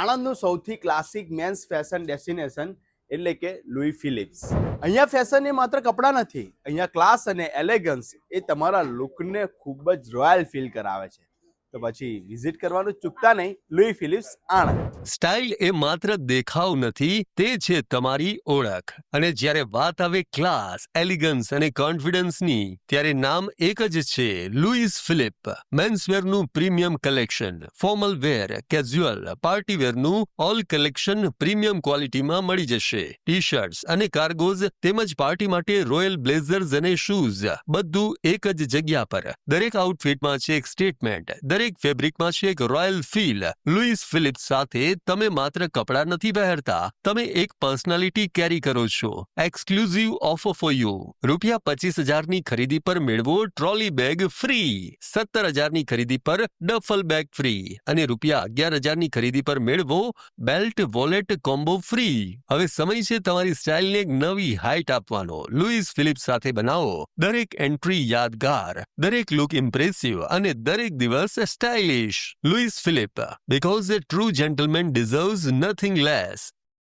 આણંદનું સૌથી classic men's fashion destination એટલે કે લુઈ ફિલિપ્સ. અહીંયા ફેશન એ માત્ર કપડાં નથી, અહીંયા ક્લાસ અને એલેગન્સ એ તમારા લુકને ખૂબ જ રોયલ ફીલ કરાવે છે. તો પછી વિઝિટ કરવાનું ચૂકતા નહીં લુઈ ફિલિપ્સ આણંદ. સ્ટાઇલ એ માત્ર દેખાવ નથી, તે છે તમારી ઓળખ. અને જ્યારે વાત આવે ક્લાસ, એલિગન્સ અને કોન્ફિડન્સની, ત્યારે નામ એક જ છે, લુઈસ ફિલિપ. મેન્સવેરનું premium collection, formal wear, casual, party વેરનું ઓલ કલેક્શન પ્રીમિયમ ક્વોલિટીમાં મળી જશે. ટી શર્ટ્સ અને કાર્ગોઝ તેમજ પાર્ટી માટે રોયલ બ્લેઝર્સ અને શૂઝ, બધું એક જ જગ્યા પર. દરેક આઉટફિટમાં છે એક સ્ટેટમેન્ટ, દરેક ફેબ્રિકમાં છે એક રોયલ ફીલ. લુઈસ ફિલિપ્સ સાથે તમે માત્ર કપડાં નથી પહેરતા, તમે એક પર્સનાલિટી કેરી કરો છો. Exclusive offer for you. ₹25,000ની ખરીદી પર મેળવો ટ્રોલી બેગ ફ્રી, 17,000ની ખરીદી પર ડફલ બેગ ફ્રી અને ₹11,000ની ખરીદી પર મેળવો બેલ્ટ વોલેટ કોમ્બો ફ્રી. હવે સમય છે તમારી સ્ટાઇલને એક નવી હાઇટ આપવાનો. લુઈસ ફિલિપ્સ સાથે બનાવો દરેક એન્ટ્રી યાદગાર, દરેક લુક ઇમ્પ્રેસિવ અને દરેક દિવસ stylish. Louis Philip, because a true gentleman deserves nothing less.